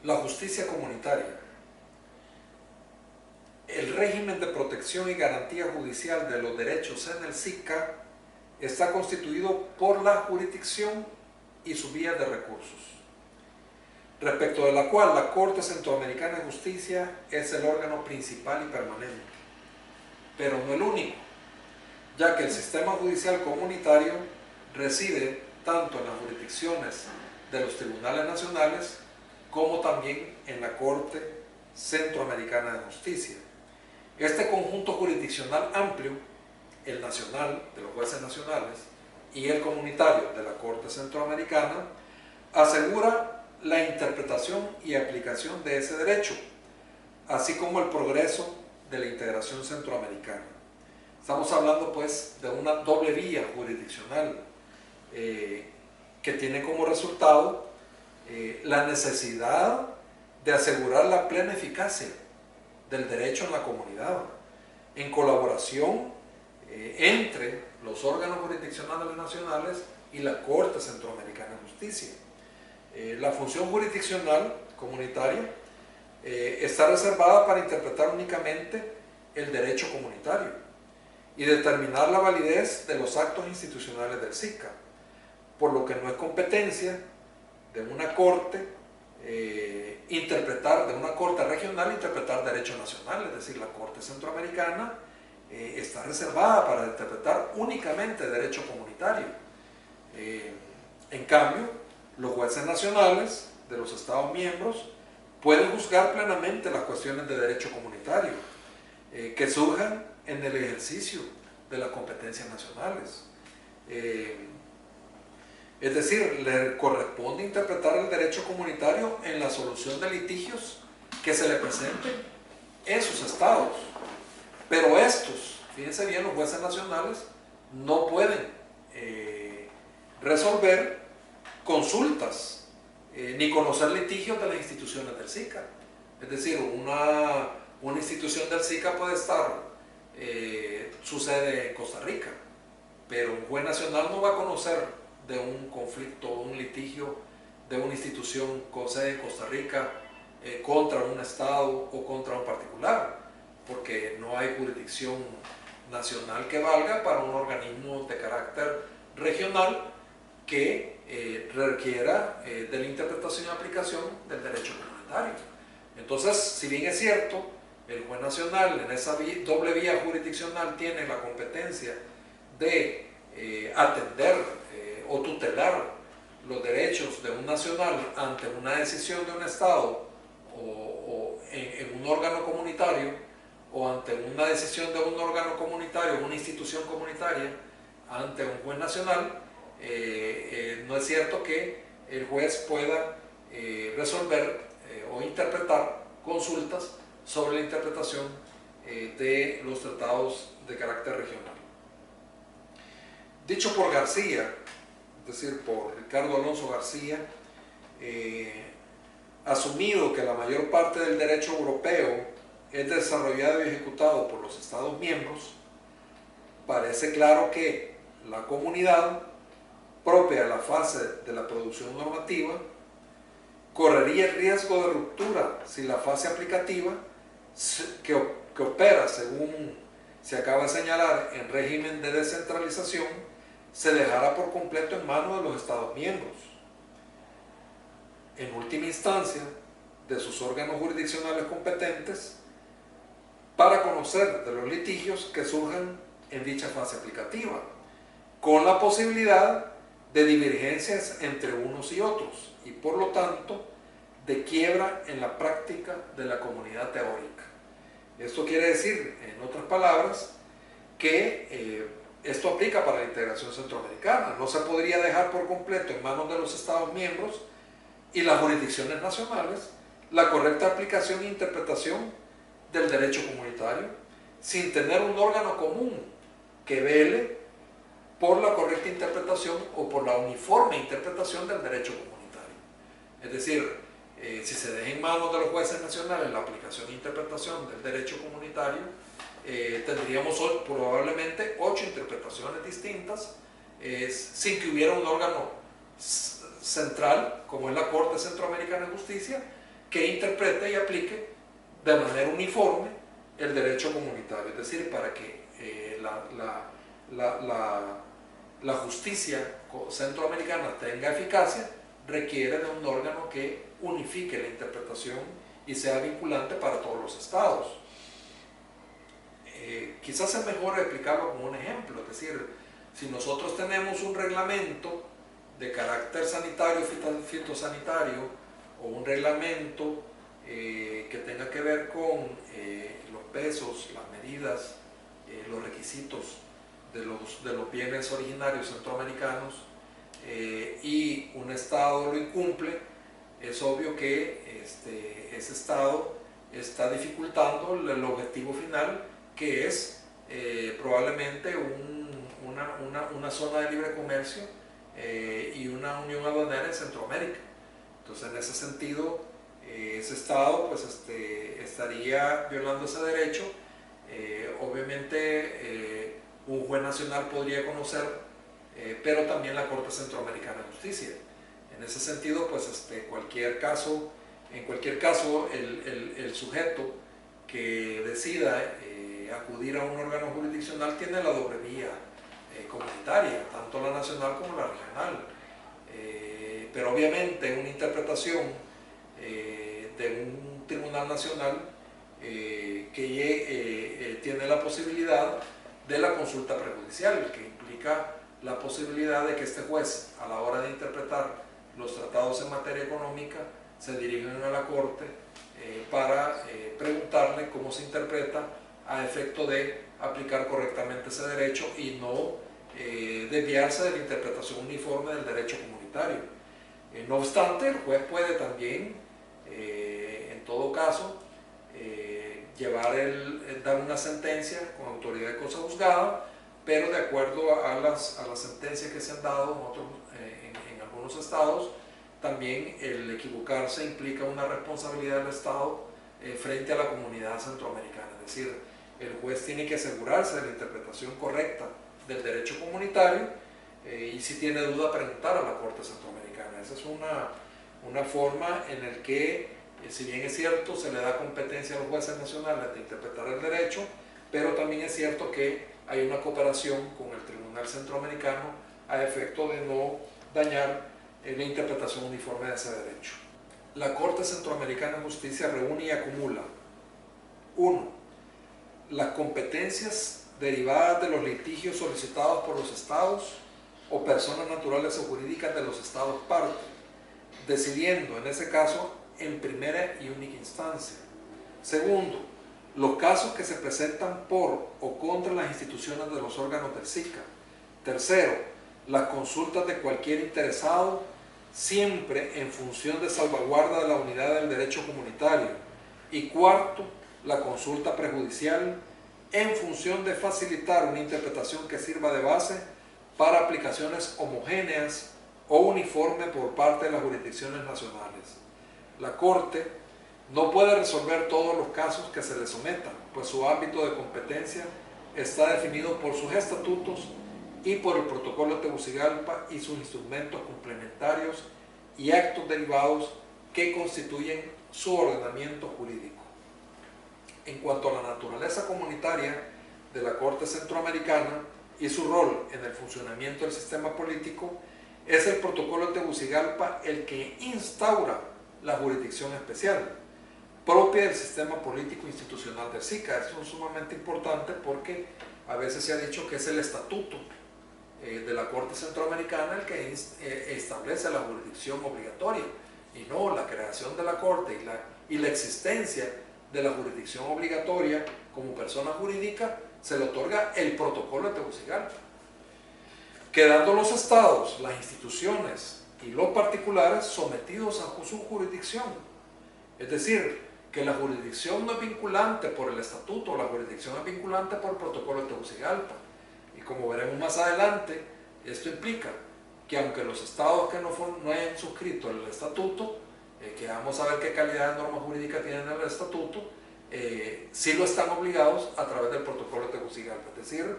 La justicia comunitaria. El régimen de protección y garantía judicial de los derechos en el SICA está constituido por la jurisdicción y sus vías de recursos, respecto de la cual la Corte Centroamericana de Justicia es el órgano principal y permanente, pero no el único, ya que el sistema judicial comunitario reside tanto en las jurisdicciones de los tribunales nacionales como también en la Corte Centroamericana de Justicia. Este conjunto jurisdiccional amplio, el nacional, de los jueces nacionales, y el comunitario, de la Corte Centroamericana, asegura la interpretación y aplicación de ese derecho, así como el progreso de la integración centroamericana. Estamos hablando pues de una doble vía jurisdiccional que tiene como resultado la necesidad de asegurar la plena eficacia del derecho en la comunidad, en colaboración entre los órganos jurisdiccionales nacionales y la Corte Centroamericana de Justicia. La función jurisdiccional comunitaria está reservada para interpretar únicamente el derecho comunitario y determinar la validez de los actos institucionales del SICA, por lo que no es competencia de una corte de una corte regional interpretar derecho nacional, es decir, la Corte Centroamericana está reservada para interpretar únicamente derecho comunitario. En cambio, los jueces nacionales de los Estados miembros pueden juzgar plenamente las cuestiones de derecho comunitario que surjan en el ejercicio de las competencias nacionales. Es decir, le corresponde interpretar el derecho comunitario en la solución de litigios que se le presenten en sus estados. Pero estos, fíjense bien, los jueces nacionales no pueden resolver consultas ni conocer litigios de las instituciones del SICA. Es decir, una institución del SICA puede estar, su sede en Costa Rica, pero un juez nacional no va a conocer de un conflicto, un litigio de una institución con sede en Costa Rica contra un estado o contra un particular, porque no hay jurisdicción nacional que valga para un organismo de carácter regional que requiera de la interpretación y aplicación del derecho comunitario. Entonces, si bien es cierto, el juez nacional en esa doble vía jurisdiccional tiene la competencia de atender o tutelar los derechos de un nacional ante una decisión de un estado o en un órgano comunitario, o ante una decisión de un órgano comunitario, una institución comunitaria ante un juez nacional, no es cierto que el juez pueda resolver o interpretar consultas sobre la interpretación de los tratados de carácter regional. Dicho por García, es decir, por Ricardo Alonso García, asumido que la mayor parte del derecho europeo es desarrollado y ejecutado por los Estados miembros, parece claro que la comunidad, propia de la fase de la producción normativa, correría el riesgo de ruptura si la fase aplicativa que opera, según se acaba de señalar, en régimen de descentralización, se dejara por completo en manos de los Estados miembros. En última instancia, de sus órganos jurisdiccionales competentes, para conocer de los litigios que surjan en dicha fase aplicativa, con la posibilidad de divergencias entre unos y otros, y por lo tanto, de quiebra en la práctica de la comunidad teórica. Esto quiere decir, en otras palabras, que esto aplica para la integración centroamericana. No se podría dejar por completo en manos de los Estados miembros y las jurisdicciones nacionales la correcta aplicación e interpretación del derecho comunitario sin tener un órgano común que vele por la correcta interpretación o por la uniforme interpretación del derecho comunitario. Es decir, si se deja en manos de los jueces nacionales la aplicación e interpretación del derecho comunitario, tendríamos probablemente 8 interpretaciones distintas sin que hubiera un órgano central, como es la Corte Centroamericana de Justicia, que interprete y aplique de manera uniforme el derecho comunitario, es decir, para que la justicia centroamericana tenga eficacia, requiere de un órgano que unifique la interpretación y sea vinculante para todos los estados. Quizás es mejor explicarlo como un ejemplo, es decir, si nosotros tenemos un reglamento de carácter sanitario, fitosanitario, o un reglamento que tenga que ver con los pesos, las medidas, los requisitos de los bienes originarios centroamericanos, y un estado lo incumple, es obvio que ese estado está dificultando el objetivo final, que es probablemente una zona de libre comercio y una unión aduanera en Centroamérica. Entonces, en ese sentido, ese estado pues, estaría violando ese derecho. Obviamente un juez nacional podría conocer, pero también la Corte Centroamericana de Justicia. En ese sentido, pues en cualquier caso el sujeto que decida acudir a un órgano jurisdiccional tiene la doble vía comunitaria, tanto la nacional como la regional. Pero obviamente una interpretación de un tribunal nacional que tiene la posibilidad de la consulta prejudicial, que implica la posibilidad de que este juez, a la hora de interpretar los tratados en materia económica, se dirijan a la Corte para preguntarle cómo se interpreta a efecto de aplicar correctamente ese derecho y no desviarse de la interpretación uniforme del derecho comunitario. No obstante, el juez puede también, en todo caso, dar una sentencia con autoridad de cosa juzgada, pero de acuerdo a las sentencias que se han dado en algunos estados, también el equivocarse implica una responsabilidad del Estado frente a la comunidad centroamericana. Es decir, el juez tiene que asegurarse de la interpretación correcta del derecho comunitario y si tiene duda preguntar a la Corte Centroamericana. Esa es una forma en la que, si bien es cierto, se le da competencia a los jueces nacionales de interpretar el derecho, pero también es cierto que hay una cooperación con el Tribunal Centroamericano a efecto de no dañar la interpretación uniforme de ese derecho. La Corte Centroamericana de Justicia reúne y acumula: 1. Las competencias derivadas de los litigios solicitados por los estados o personas naturales o jurídicas de los estados parte, decidiendo en ese caso en primera y única instancia. 2. Los casos que se presentan por o contra las instituciones de los órganos del SICA. 3. Las consultas de cualquier interesado, siempre en función de salvaguarda de la unidad del derecho comunitario. Y 4. La consulta prejudicial, en función de facilitar una interpretación que sirva de base para aplicaciones homogéneas o uniformes por parte de las jurisdicciones nacionales. La Corte no puede resolver todos los casos que se le sometan, pues su ámbito de competencia está definido por sus estatutos y por el Protocolo de Tegucigalpa y sus instrumentos complementarios y actos derivados que constituyen su ordenamiento jurídico. En cuanto a la naturaleza comunitaria de la Corte Centroamericana y su rol en el funcionamiento del sistema político, es el Protocolo de Tegucigalpa el que instaura la jurisdicción especial propia del sistema político institucional del SICA. Esto es sumamente importante porque a veces se ha dicho que es el estatuto de la Corte Centroamericana el que establece la jurisdicción obligatoria, y no, la creación de la Corte y la existencia de la jurisdicción obligatoria como persona jurídica se le otorga el Protocolo de Tegucigalpa, quedando los estados, las instituciones y los particulares sometidos a su jurisdicción. Es decir, que la jurisdicción no es vinculante por el estatuto, la jurisdicción es vinculante por el Protocolo de Tegucigalpa. Y como veremos más adelante, esto implica que aunque los estados que no hayan suscrito el estatuto, que vamos a ver qué calidad de norma jurídica tienen el estatuto, sí lo están obligados a través del Protocolo de Tegucigalpa. Es decir,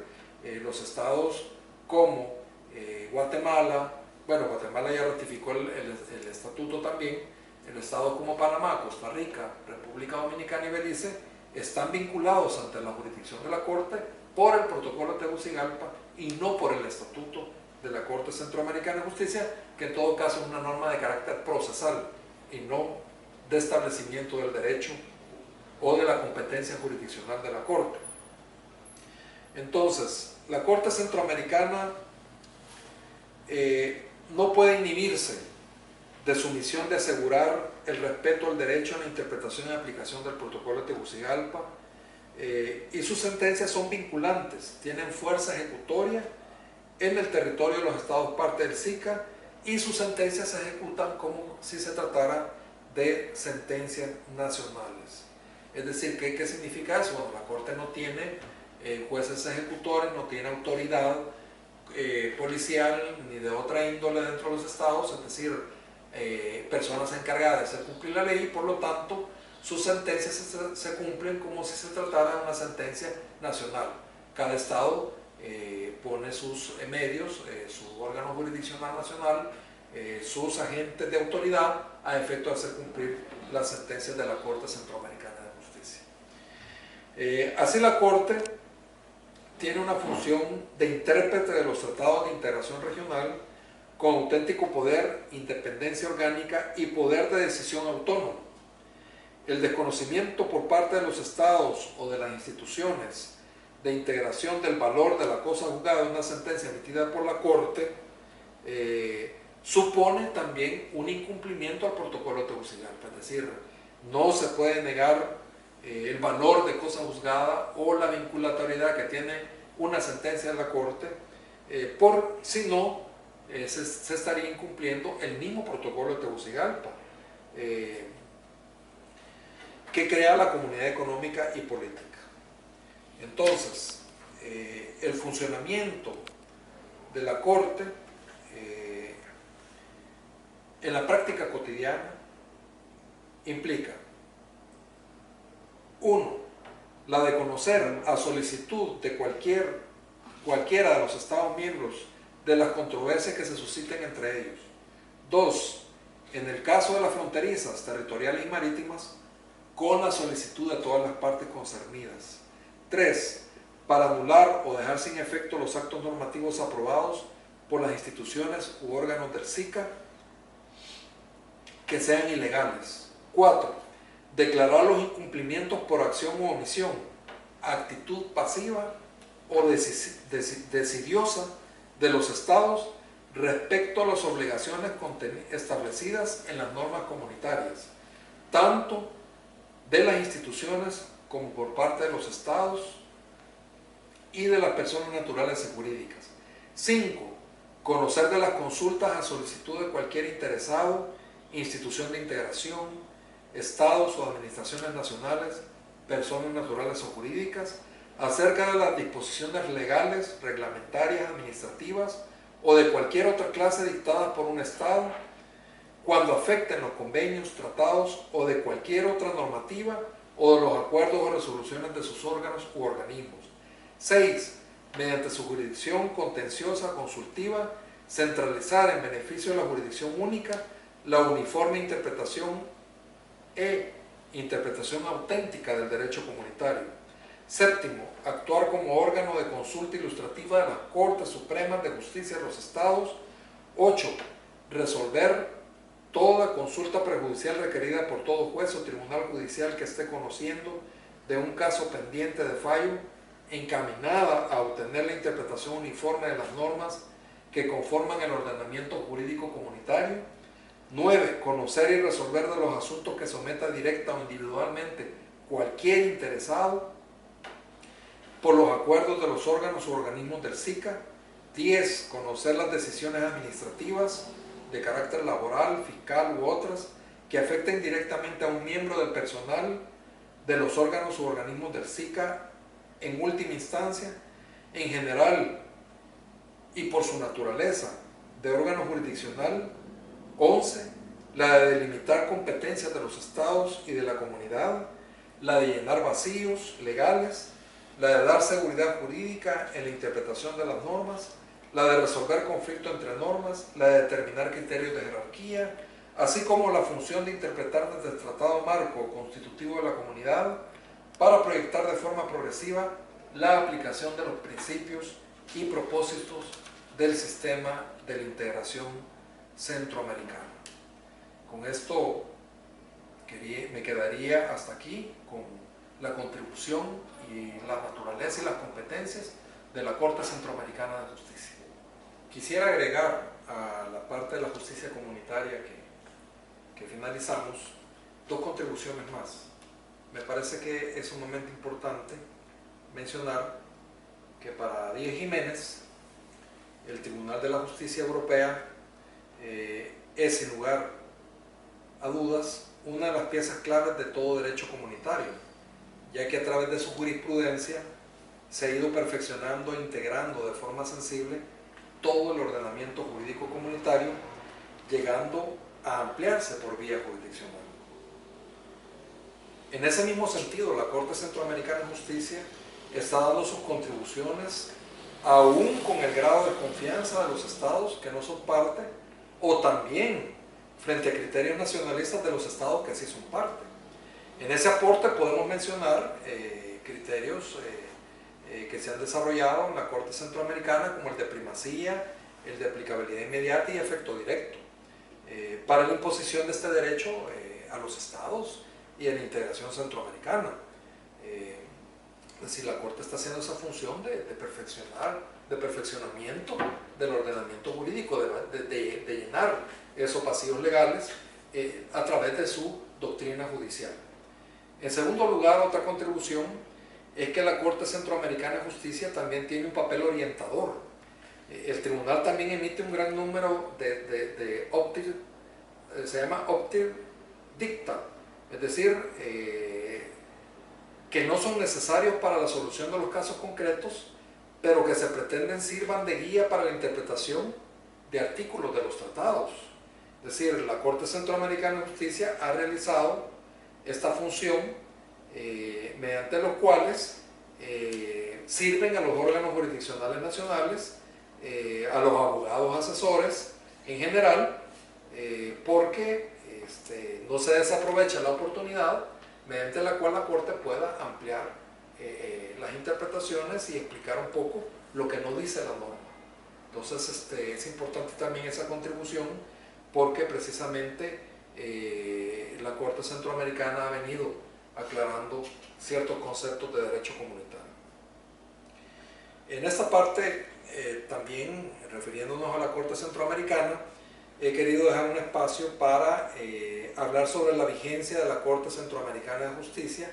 los estados como Guatemala, bueno, Guatemala ya ratificó el estatuto también, en estados como Panamá, Costa Rica, República Dominicana y Belice, están vinculados ante la jurisdicción de la Corte por el Protocolo de Tegucigalpa y no por el Estatuto de la Corte Centroamericana de Justicia, que en todo caso es una norma de carácter procesal y no de establecimiento del derecho o de la competencia jurisdiccional de la Corte. Entonces, la Corte Centroamericana no puede inhibirse de su misión de asegurar el respeto al derecho a la interpretación y aplicación del Protocolo de Tegucigalpa, y sus sentencias son vinculantes, tienen fuerza ejecutoria en el territorio de los estados parte del SICA, y sus sentencias se ejecutan como si se tratara de sentencias nacionales. Es decir, ¿qué significa eso? Bueno, la Corte no tiene jueces ejecutores, no tiene autoridad policial ni de otra índole dentro de los estados, es decir, personas encargadas de hacer cumplir la ley, y por lo tanto sus sentencias se cumplen como si se tratara de una sentencia nacional. Cada estado pone sus medios, su órgano jurisdiccional nacional, sus agentes de autoridad a efecto de hacer cumplir las sentencias de la Corte Centroamericana de Justicia. Así la Corte tiene una función de intérprete de los tratados de integración regional con auténtico poder, independencia orgánica y poder de decisión autónomo. El desconocimiento por parte de los estados o de las instituciones de integración del valor de la cosa juzgada en una sentencia emitida por la Corte supone también un incumplimiento al Protocolo de Tegucigalpa, es decir, no se puede negar el valor de cosa juzgada o la vinculatoriedad que tiene una sentencia de la Corte, si no, se estaría incumpliendo el mismo Protocolo de Tegucigalpa, que crea la Comunidad Económica y Política. Entonces, el funcionamiento de la Corte en la práctica cotidiana implica: 1. La de conocer a solicitud de cualquiera de los Estados miembros de las controversias que se susciten entre ellos. 2. En el caso de las fronterizas, territoriales y marítimas, con la solicitud de todas las partes concernidas. 3. Para anular o dejar sin efecto los actos normativos aprobados por las instituciones u órganos del SICA que sean ilegales. 4. Declarar los incumplimientos por acción u omisión, actitud pasiva o decidiosa de los estados respecto a las obligaciones establecidas en las normas comunitarias, tanto de las instituciones como por parte de los estados y de las personas naturales y jurídicas. 5. Conocer de las consultas a solicitud de cualquier interesado, institución de integración, estados o administraciones nacionales, personas naturales o jurídicas, acerca de las disposiciones legales, reglamentarias, administrativas o de cualquier otra clase dictadas por un estado, cuando afecten los convenios, tratados o de cualquier otra normativa o de los acuerdos o resoluciones de sus órganos u organismos. 6. Mediante su jurisdicción contenciosa consultiva, centralizar en beneficio de la jurisdicción única la uniforme interpretación interpretación auténtica del derecho comunitario. 7. Actuar como órgano de consulta ilustrativa de las Cortes Supremas de Justicia de los Estados. 8. Resolver toda consulta prejudicial requerida por todo juez o tribunal judicial que esté conociendo de un caso pendiente de fallo, encaminada a obtener la interpretación uniforme de las normas que conforman el ordenamiento jurídico comunitario. 9. Conocer y resolver de los asuntos que someta directa o individualmente cualquier interesado por los acuerdos de los órganos o organismos del SICA. 10. Conocer las decisiones administrativas de carácter laboral, fiscal u otras que afecten directamente a un miembro del personal de los órganos u organismos del SICA en última instancia, en general y por su naturaleza de órgano jurisdiccional. 11. La de delimitar competencias de los estados y de la comunidad, la de llenar vacíos legales, la de dar seguridad jurídica en la interpretación de las normas, la de resolver conflictos entre normas, la de determinar criterios de jerarquía, así como la función de interpretar desde el Tratado Marco constitutivo de la Comunidad para proyectar de forma progresiva la aplicación de los principios y propósitos del sistema de la integración centroamericana. Con esto me quedaría hasta aquí con la contribución y la naturaleza y las competencias de la Corte Centroamericana de Justicia. Quisiera agregar a la parte de la justicia comunitaria que finalizamos dos contribuciones más. Me parece que es sumamente importante mencionar que para Díez Jiménez el Tribunal de la Justicia Europea es, sin lugar a dudas, una de las piezas claves de todo derecho comunitario, ya que a través de su jurisprudencia se ha ido perfeccionando e integrando de forma sensible todo el ordenamiento jurídico comunitario, llegando a ampliarse por vía jurisdiccional. En ese mismo sentido, la Corte Centroamericana de Justicia está dando sus contribuciones aún con el grado de confianza de los estados que no son parte, o también frente a criterios nacionalistas de los estados que sí son parte. En ese aporte podemos mencionar criterios que se han desarrollado en la Corte Centroamericana, como el de primacía, el de aplicabilidad inmediata y efecto directo, para la imposición de este derecho a los estados y a la integración centroamericana. Es decir, la Corte está haciendo esa función de perfeccionamiento del ordenamiento jurídico, de llenar esos vacíos legales a través de su doctrina judicial. En segundo lugar, otra contribución es que la Corte Centroamericana de Justicia también tiene un papel orientador. El tribunal también emite un gran número de se llama optir dicta, es decir, que no son necesarios para la solución de los casos concretos, pero que se pretenden sirvan de guía para la interpretación de artículos de los tratados. Es decir, la Corte Centroamericana de Justicia ha realizado esta función mediante los cuales sirven a los órganos jurisdiccionales nacionales, a los abogados asesores en general, porque no se desaprovecha la oportunidad mediante la cual la Corte pueda ampliar las interpretaciones y explicar un poco lo que no dice la norma. Entonces es importante también esa contribución, porque precisamente la Corte Centroamericana ha venido aclarando ciertos conceptos de derecho comunitario. En esta parte, también refiriéndonos a la Corte Centroamericana, he querido dejar un espacio para hablar sobre la vigencia de la Corte Centroamericana de Justicia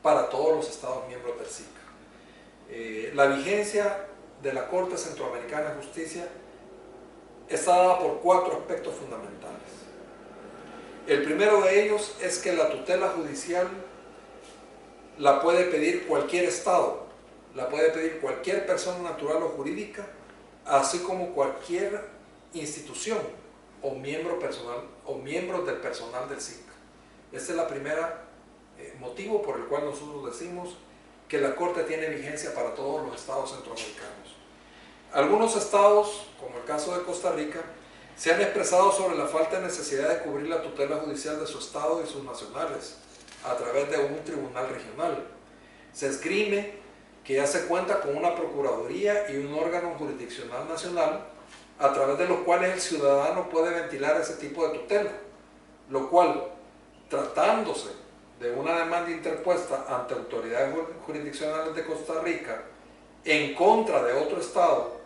para todos los Estados miembros del SICA. La vigencia de la Corte Centroamericana de Justicia está dada por cuatro aspectos fundamentales. El primero de ellos es que la tutela judicial la puede pedir cualquier Estado, la puede pedir cualquier persona natural o jurídica, así como cualquier institución o miembro personal o miembros del personal del SICA. Este es el primer motivo por el cual nosotros decimos que la Corte tiene vigencia para todos los estados centroamericanos. Algunos estados, como el caso de Costa Rica, se han expresado sobre la falta de necesidad de cubrir la tutela judicial de su estado y sus nacionales a través de un tribunal regional. Se esgrime que ya se cuenta con una procuraduría y un órgano jurisdiccional nacional a través de los cuales el ciudadano puede ventilar ese tipo de tutela, lo cual, tratándose de una demanda interpuesta ante autoridades jurisdiccionales de Costa Rica en contra de otro estado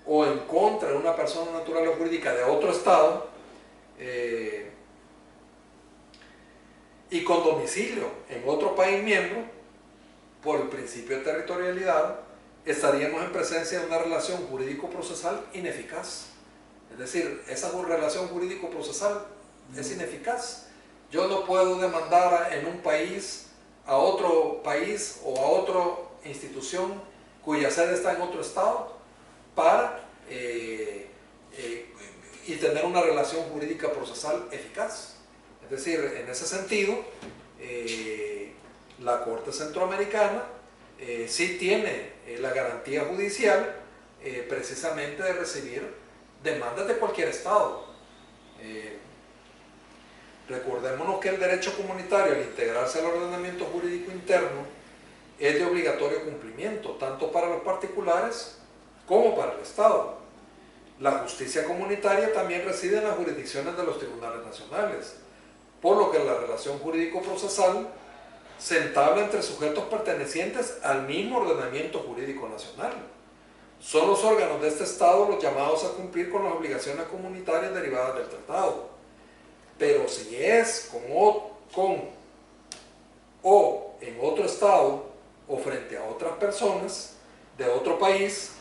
o en contra de una persona natural o jurídica de otro estado, y con domicilio en otro país miembro, por el principio de territorialidad, estaríamos en presencia de una relación jurídico-procesal ineficaz. Es decir, esa relación jurídico-procesal es ineficaz. Yo no puedo demandar en un país a otro país o a otra institución cuya sede está en otro estado para y tener una relación jurídica procesal eficaz. Es decir, en ese sentido, la Corte Centroamericana sí tiene la garantía judicial precisamente de recibir demandas de cualquier estado. Recordémonos que el derecho comunitario, al integrarse al ordenamiento jurídico interno, es de obligatorio cumplimiento, tanto para los particulares como para el Estado. La justicia comunitaria también reside en las jurisdicciones de los tribunales nacionales, por lo que la relación jurídico-procesal se entabla entre sujetos pertenecientes al mismo ordenamiento jurídico nacional. Son los órganos de este Estado los llamados a cumplir con las obligaciones comunitarias derivadas del tratado. Pero si es o en otro Estado o frente a otras personas de otro país,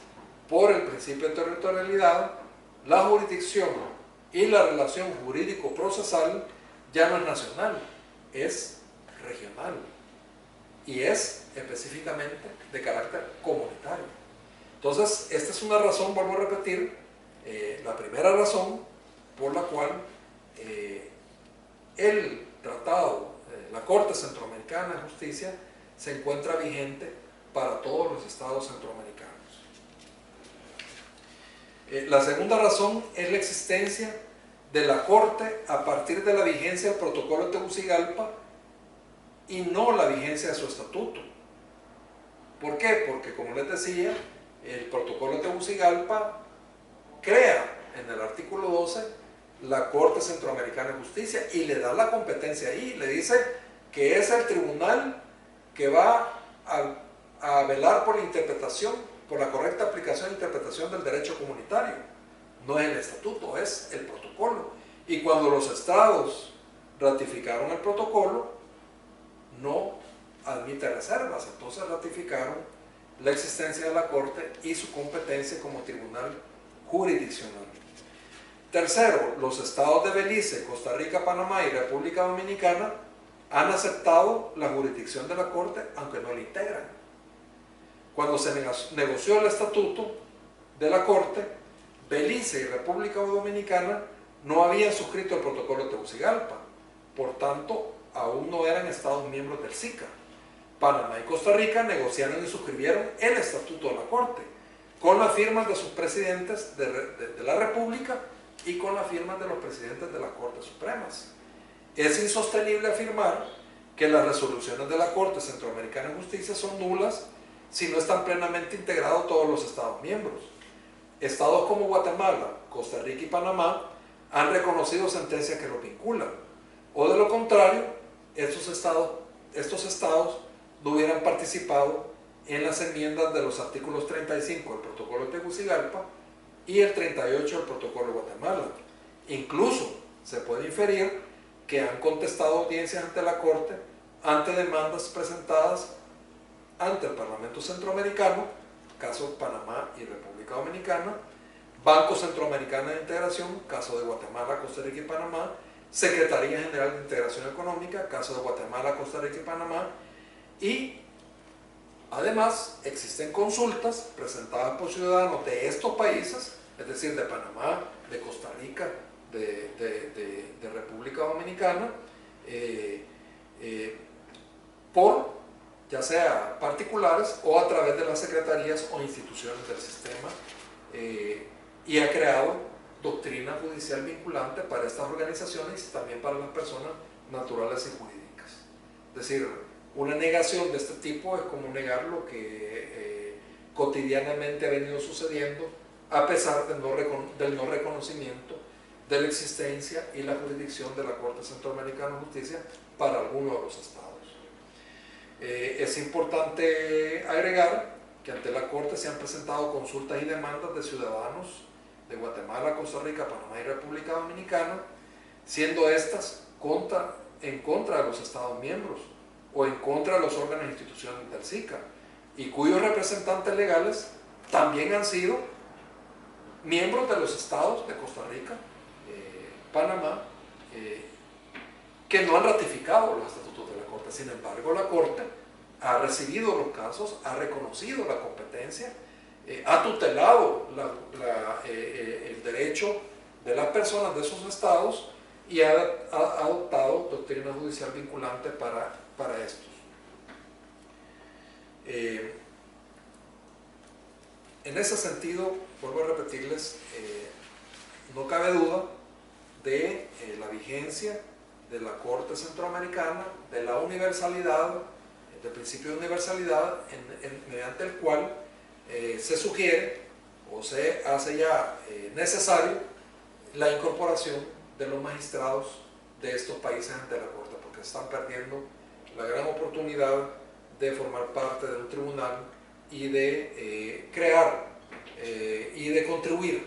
por el principio de territorialidad, la jurisdicción y la relación jurídico-procesal ya no es nacional, es regional y es específicamente de carácter comunitario. Entonces, esta es una razón, vuelvo a repetir, la primera razón por la cual el tratado, la Corte Centroamericana de Justicia, se encuentra vigente para todos los estados centroamericanos. La segunda razón es la existencia de la Corte a partir de la vigencia del Protocolo de Tegucigalpa y no la vigencia de su estatuto. ¿Por qué? Porque, como les decía, el Protocolo de Tegucigalpa crea en el artículo 12 la Corte Centroamericana de Justicia y le da la competencia ahí, le dice que es el tribunal que va a velar por la interpretación, por la correcta aplicación e interpretación del derecho comunitario. No es el estatuto, es el protocolo. Y cuando los estados ratificaron el protocolo, no admite reservas, entonces ratificaron la existencia de la Corte y su competencia como tribunal jurisdiccional. Tercero, los estados de Belice, Costa Rica, Panamá y República Dominicana han aceptado la jurisdicción de la Corte, aunque no la integran. Cuando se negoció el estatuto de la Corte, Belice y República Dominicana no habían suscrito el protocolo de Tegucigalpa, por tanto, aún no eran estados miembros del SICA. Panamá y Costa Rica negociaron y suscribieron el estatuto de la Corte, con las firmas de sus presidentes de la República y con las firmas de los presidentes de las Cortes Supremas. Es insostenible afirmar que las resoluciones de la Corte Centroamericana de Justicia son nulas si no están plenamente integrados todos los estados miembros. Estados como Guatemala, Costa Rica y Panamá han reconocido sentencias que los vinculan, o de lo contrario, estos estados no hubieran participado en las enmiendas de los artículos 35 del Protocolo de Tegucigalpa y el 38 del Protocolo de Guatemala. Incluso se puede inferir que han contestado audiencias ante la Corte ante demandas presentadas ante el Parlamento Centroamericano, caso Panamá y República Dominicana, Banco Centroamericano de Integración, caso de Guatemala, Costa Rica y Panamá, Secretaría General de Integración Económica, caso de Guatemala, Costa Rica y Panamá, y además existen consultas presentadas por ciudadanos de estos países, es decir, de Panamá, de Costa Rica, de República Dominicana, por ya sea particulares o a través de las secretarías o instituciones del sistema, y ha creado doctrina judicial vinculante para estas organizaciones y también para las personas naturales y jurídicas. Es decir, una negación de este tipo es como negar lo que cotidianamente ha venido sucediendo a pesar del no reconocimiento de la existencia y la jurisdicción de la Corte Centroamericana de Justicia para algunos de los estados. Es importante agregar que ante la Corte se han presentado consultas y demandas de ciudadanos de Guatemala, Costa Rica, Panamá y República Dominicana, siendo estas en contra de los estados miembros o en contra de los órganos e instituciones del SICA, y cuyos representantes legales también han sido miembros de los estados de Costa Rica, Panamá, que no han ratificado los estatutos de la Corte. Sin embargo, la Corte ha recibido los casos, ha reconocido la competencia, ha tutelado el derecho de las personas de esos estados y ha adoptado doctrina judicial vinculante para estos. En ese sentido, vuelvo a repetirles, no cabe duda de la vigencia de la Corte Centroamericana de la universalidad, del principio de universalidad, mediante el cual se sugiere o se hace ya necesario la incorporación de los magistrados de estos países ante la Corte, porque están perdiendo la gran oportunidad de formar parte de un tribunal y de crear y de contribuir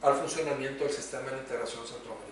al funcionamiento del sistema de integración centroamericana.